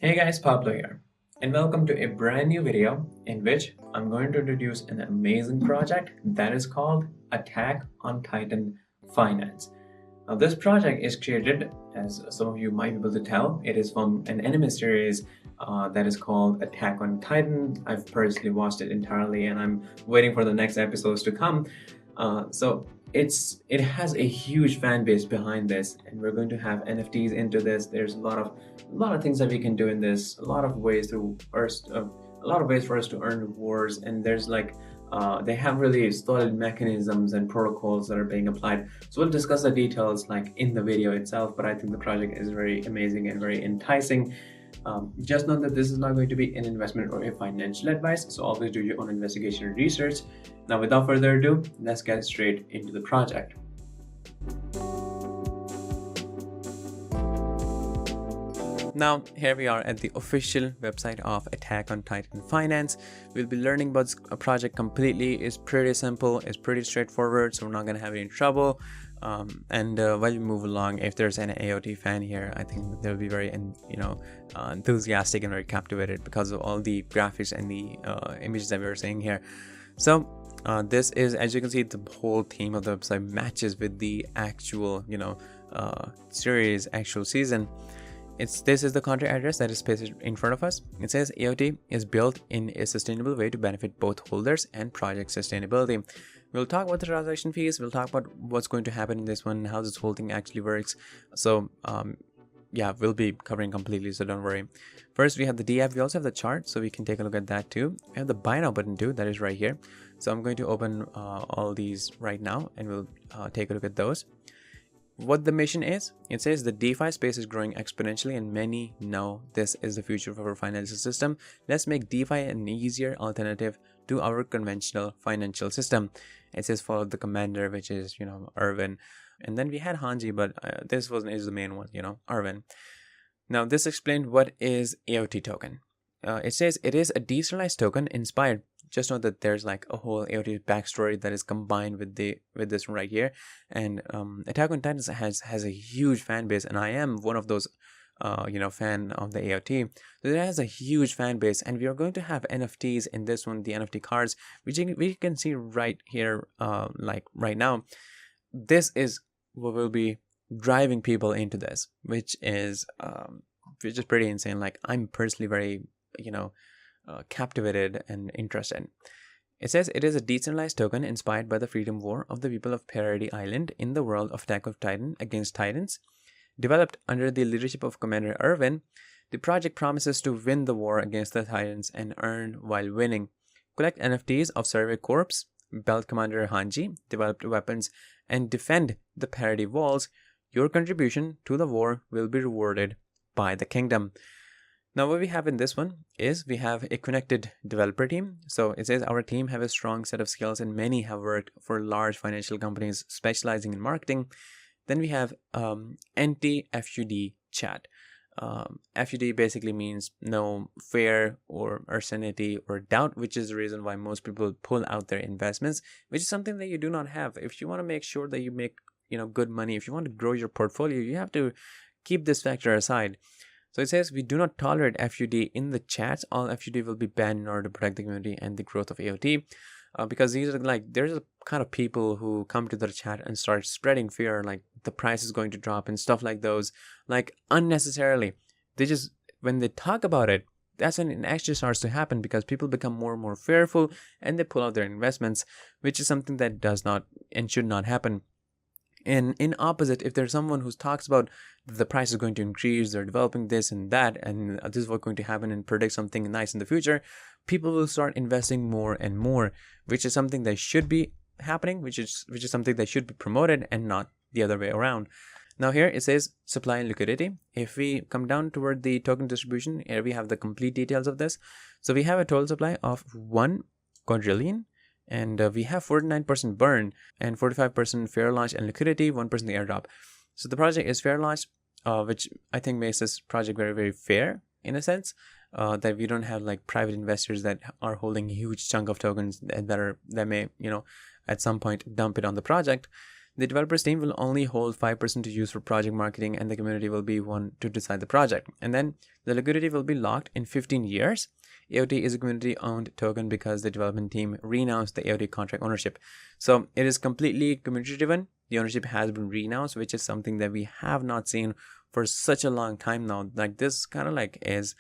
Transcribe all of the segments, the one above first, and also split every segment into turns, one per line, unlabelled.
Hey guys, Pablo here, and welcome to a brand new video in which I'm going to introduce an amazing project that is called Attack on Titan Finance. Now, this project is created, as some of you might be able to tell, it is from an anime series that is called Attack on Titan. I've personally watched it entirely, and I'm waiting for the next episodes to come. So it has a huge fan base behind this, and we're going to have NFTs into this. There's a lot of things that we can do in this. A lot of ways for us to earn rewards, and there's they have really solid mechanisms and protocols that are being applied. So we'll discuss the details like in the video itself, but I think the project is very amazing and very enticing. Just know that this is not going to be an investment or a financial advice, so always do your own investigation and research. Now, without further ado, let's get straight into the project. Now, here we are at the official website of Attack on Titan Finance. We'll be learning about a project completely. It's pretty simple, it's pretty straightforward, so we're not going to have any trouble. While we move along, if there's an AOT fan here, I think they'll be very enthusiastic and very captivated because of all the graphics and the images that we were seeing here. So this is, as you can see, the whole theme of the website matches with the actual series, actual season. This is the contract address that is pasted in front of us. It says AOT is built in a sustainable way to benefit both holders and project sustainability. We'll talk about the transaction fees. We'll talk about what's going to happen in this one, how this whole thing actually works. So yeah, we'll be covering completely, so don't worry. First, we have the DF. We also have the chart, so we can take a look at that too. We have the buy now button too, that is right here. So I'm going to open all these right now, and we'll take a look at those. What the mission is, it says the DeFi space is growing exponentially and many know this is the future of our financial system. Let's make DeFi an easier alternative to our conventional financial system. It says follow the commander, which is, Irvin. And then we had Hanji, but this is the main one, Irvin. Now this explained what is AOT token. It says it is a decentralized token inspired. Just know that there's like a whole AOT backstory that is combined with this one right here. And Attack on Titans has a huge fan base, and I am one of those fan of the AOT. So it has a huge fan base, and we are going to have NFTs in this one, the NFT cards, which we can see right here, like right now. This is what will be driving people into this, which is pretty insane. Like, I'm personally very captivated and interested. It says it is a decentralized token inspired by the freedom war of the people of Parody Island in the world of Attack of Titan against Titans. Developed under the leadership of Commander Irvin, the project promises to win the war against the Titans and earn while winning. Collect NFTs of Survey Corps, Belt Commander Hanji, developed weapons, and defend the Parody walls. Your contribution to the war will be rewarded by the kingdom. Now what we have in this one is we have a connected developer team. So it says our team have a strong set of skills and many have worked for large financial companies specializing in marketing. Then we have anti-FUD chat. FUD basically means no fear or uncertainty or doubt, which is the reason why most people pull out their investments, which is something that you do not have. If you want to make sure that you make good money, if you want to grow your portfolio, you have to keep this factor aside. So it says we do not tolerate FUD in the chats. All FUD will be banned in order to protect the community and the growth of AOT. Because these are there's a kind of people who come to the chat and start spreading fear, like the price is going to drop and stuff like those, like unnecessarily. When they talk about it, that's when it actually starts to happen because people become more and more fearful and they pull out their investments, which is something that does not and should not happen. And in opposite, if there's someone who talks about the price is going to increase, they're developing this and that, and this is what's going to happen and predict something nice in the future, people will start investing more and more, which is something that should be happening, which is something that should be promoted and not the other way around. Now here it says supply and liquidity. If we come down toward the token distribution, here we have the complete details of this. So we have a total supply of 1 quadrillion. And we have 49% burn and 45% fair launch and liquidity, 1% the airdrop. So the project is fair launch, which I think makes this project very, very fair in a sense, that we don't have like private investors that are holding a huge chunk of tokens that may, at some point dump it on the project. The developers team will only hold 5% to use for project marketing, and the community will be one to decide the project. And then the liquidity will be locked in 15 years. AOT is a community-owned token because the development team renounced the AOT contract ownership. So it is completely community-driven. The ownership has been renounced, which is something that we have not seen for such a long time now. Like this kind of like has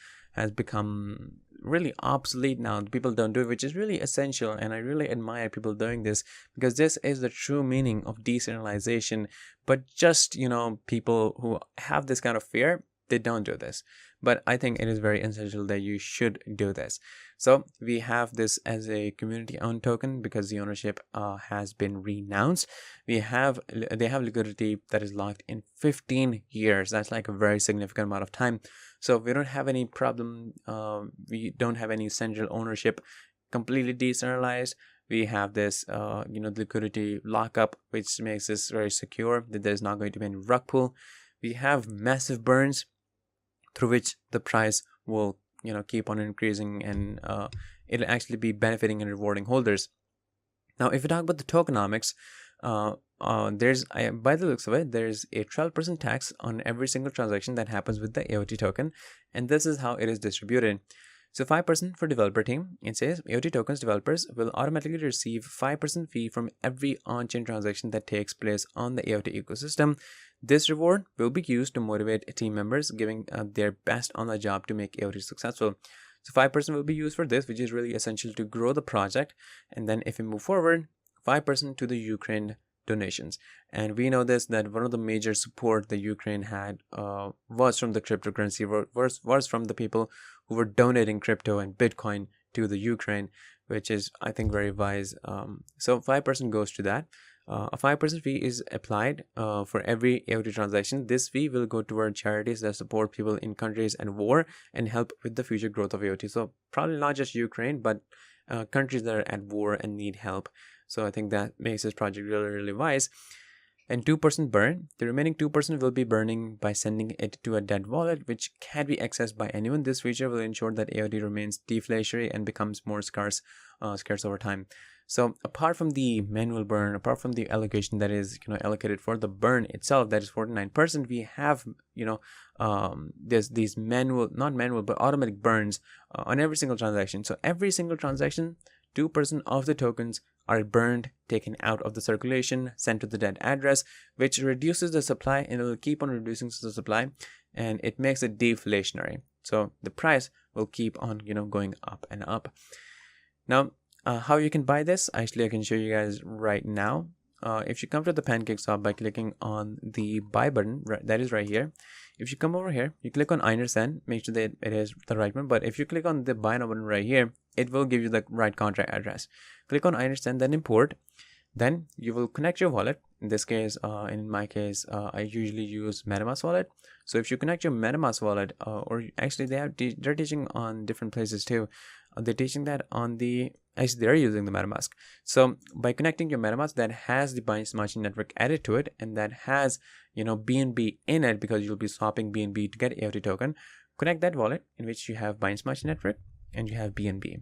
become really obsolete now. People don't do it, which is really essential, and I really admire people doing this, because this is the true meaning of decentralization. But just, you know, people who have this kind of fear, they don't do this. But I think it is very essential that you should do this. So we have this as a community-owned token because the ownership has been renounced. They have liquidity that is locked in 15 years. That's like a very significant amount of time. So we don't have any problem. We don't have any central ownership. Completely decentralized. We have this, liquidity lockup, which makes this very secure. That there's not going to be any rug pull. We have massive burns, through which the price will, keep on increasing, and it'll actually be benefiting and rewarding holders. Now, if we talk about the tokenomics, there's, by the looks of it, there's a 12% tax on every single transaction that happens with the AOT token, and this is how it is distributed. So 5% for developer team. It says AOT tokens developers will automatically receive 5% fee from every on-chain transaction that takes place on the AOT ecosystem. This reward will be used to motivate team members, giving their best on the job to make AOT successful. So 5% will be used for this, which is really essential to grow the project. And then if we move forward, 5% to the Ukraine donations. And we know this, that one of the major support the Ukraine had was from the cryptocurrency, was from the people who were donating crypto and Bitcoin to the Ukraine, which is, I think, very wise. So 5% goes to that. A 5% fee is applied for every AOT transaction. This fee will go toward charities that support people in countries at war and help with the future growth of AOT. So probably not just Ukraine, but countries that are at war and need help. So I think that makes this project really, really wise. And 2% burn. The remaining 2% will be burning by sending it to a dead wallet, which can be accessed by anyone. This feature will ensure that AOT remains deflationary and becomes more scarce over time. So apart from the manual burn, apart from the allocation that is allocated for the burn itself, that is 49%, we have there's these not manual but automatic burns on every single transaction. So every single transaction, 2% of the tokens are burned, taken out of the circulation, sent to the dead address, which reduces the supply, and it will keep on reducing the supply, and it makes it deflationary. So the price will keep on going up and up. Now, how you can buy this, actually I can show you guys right now. If you come to the Pancakeswap by clicking on the buy button, that is right here. If you come over here, you click on I understand, make sure that it is the right one. But if you click on the buy now button right here, it will give you the right contract address. Click on I understand, then import. Then you will connect your wallet. In this case, in my case, I usually use MetaMask wallet. So if you connect your MetaMask wallet, or actually they're teaching on different places too. They're teaching that on the, actually they're using the MetaMask. So by connecting your MetaMask that has the Binance Smart Chain network added to it, and that has BNB in it, because you'll be swapping BNB to get AOT token, connect that wallet in which you have Binance Smart Chain network and you have BNB.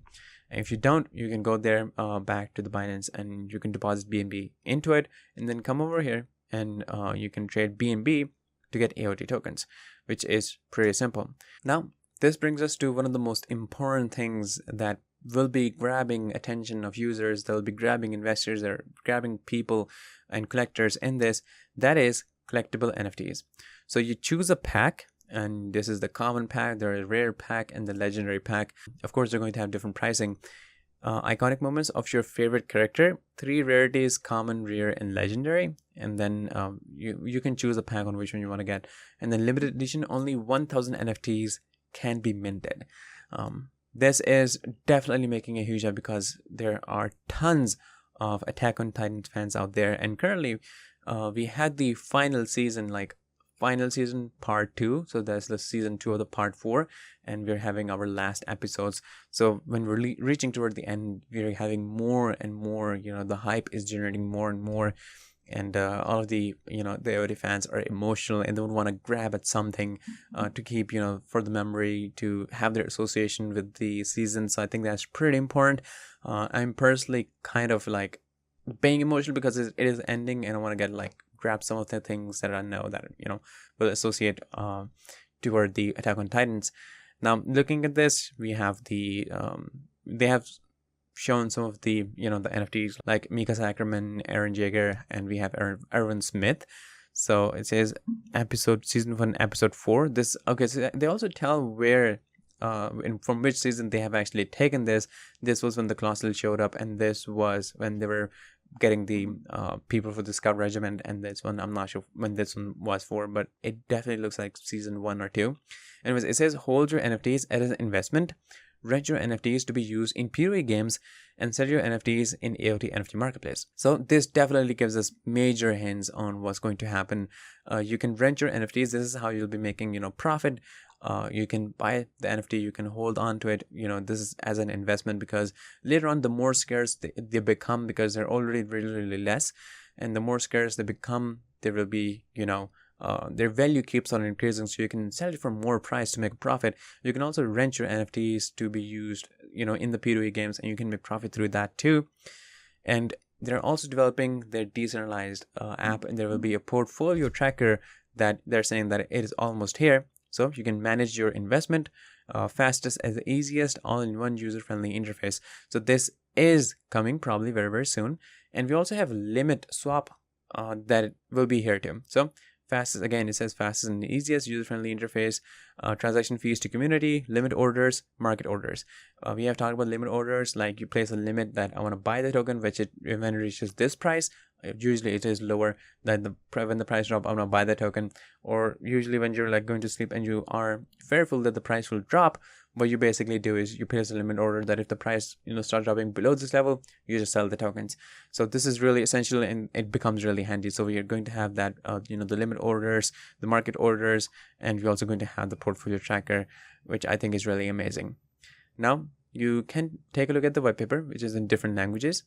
And if you don't, you can go there back to the Binance and you can deposit BNB into it, and then come over here and you can trade BNB to get AOT tokens, which is pretty simple. Now, this brings us to one of the most important things that will be grabbing attention of users, that will be grabbing investors, or grabbing people and collectors in this. That is collectible NFTs. So you choose a pack, and this is the common pack, there is rare pack, and the legendary pack. Of course, they're going to have different pricing. Iconic moments of your favorite character, 3 rarities, common, rare, and legendary. And then you can choose a pack on which one you want to get. And then limited edition, only 1,000 NFTs can be minted. This is definitely making a huge up, because there are tons of Attack on Titan fans out there, and currently we had the final season part 2, so that's the season 2 of the part 4, and we're having our last episodes. So when we're reaching toward the end, we're having more and more, the hype is generating more and more. And all of the the AOT fans are emotional, and they would want to grab at something to keep for the memory, to have their association with the season. So I think that's pretty important. I'm personally kind of like being emotional because it is ending, and I want to get like grab some of the things that I know that will associate toward the Attack on Titans. Now, looking at this, we have they have shown some of the the NFTs like Mika Sackerman, Aaron Jaeger, and we have Erwin Smith. So it says season 1, episode 4. This so they also tell where from which season they have actually taken this. This was when the Colossal showed up, and this was when they were getting the people for the Scout Regiment, and this one I'm not sure when this one was for, but it definitely looks like season 1 or 2. Anyways, it says hold your NFTs as an investment, rent your NFTs to be used in PoE games, and sell your NFTs in AOT NFT marketplace. So this definitely gives us major hints on what's going to happen. You can rent your NFTs. This is how you'll be making profit. You can buy the NFT, you can hold on to it. This is as an investment, because later on the more scarce they become, because they're already really, really less, and the more scarce they become, there will be their value keeps on increasing, so you can sell it for more price to make a profit. You can also rent your NFTs to be used in the PoE games, and you can make profit through that too. And they're also developing their decentralized app, and there will be a portfolio tracker that they're saying that it is almost here. So you can manage your investment fastest as the easiest all-in-one user-friendly interface. So this is coming probably very, very soon. And we also have limit swap that will be here too. So fastest, again, it says fastest and easiest user-friendly interface, transaction fees to community, limit orders, market orders. We have talked about limit orders, like you place a limit that I want to buy the token, when it reaches this price, usually it is lower than when the price drop, I'm gonna buy the token. Or usually when you're like going to sleep and you are fearful that the price will drop, what you basically do is you place a limit order that if the price starts dropping below this level, you just sell the tokens. So this is really essential, and it becomes really handy. So we are going to have that the limit orders, the market orders, and we're also going to have the portfolio tracker, which I think is really amazing. Now you can take a look at the white paper, which is in different languages.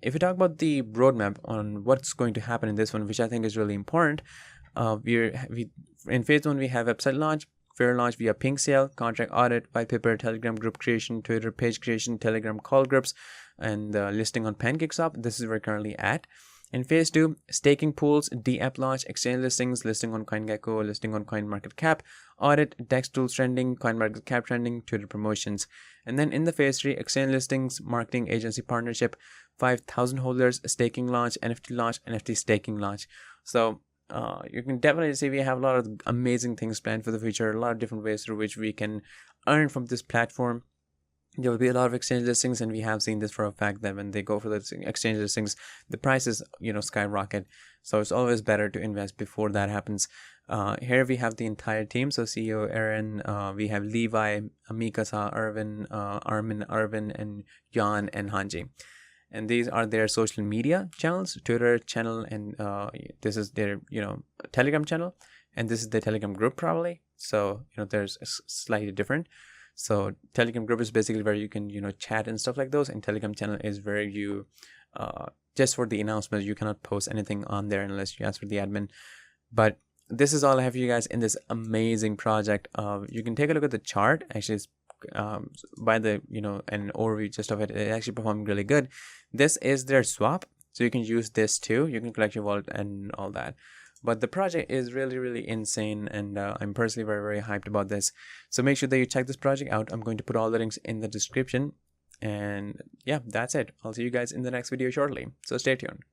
If we talk about the roadmap on what's going to happen in this one, which I think is really important, in phase 1 we have website launch, fair launch via pink sale, contract audit, white paper, Telegram group creation, Twitter page creation, Telegram call groups, and listing on Pancakeswap. This is where we're currently at. In phase 2, staking pools, D-app launch, exchange listings, listing on CoinGecko, listing on CoinMarketCap, audit, DEX tools trending, CoinMarketCap trending, Twitter promotions. And then in the phase 3, exchange listings, marketing agency partnership, 5,000 holders, staking launch, NFT staking launch. So you can definitely see we have a lot of amazing things planned for the future, a lot of different ways through which we can earn from this platform. There will be a lot of exchange listings, and we have seen this for a fact that when they go for the exchange listings, the prices skyrocket. So it's always better to invest before that happens. Here we have the entire team. So CEO Aaron, we have Levi, Mikasa, Irvin, Armin, Irvin, and Jan and Hanji. And these are their social media channels, Twitter channel, and this is their Telegram channel, and this is the Telegram group probably. So there's slightly different. So Telegram group is basically where you can chat and stuff like those, and Telegram channel is where you just for the announcements. You cannot post anything on there unless you ask for the admin. But this is all I have for you guys in this amazing project. You can take a look at the chart. Actually, it's by the an overview just of it. It actually performed really good. This is their swap, so you can use this too. You can collect your wallet and all that. But the project is really, really insane, and I'm personally very, very hyped about this. So make sure that you check this project out. I'm going to put all the links in the description. And yeah, that's it. I'll see you guys in the next video shortly. So stay tuned.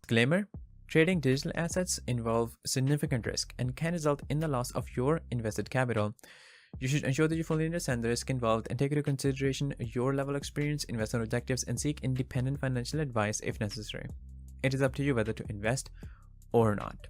Disclaimer: trading digital assets involve significant risk and can result in the loss of your invested capital. You should ensure that you fully understand the risk involved and take into consideration your level of experience, investment objectives, and seek independent financial advice if necessary. It is up to you whether to invest or not.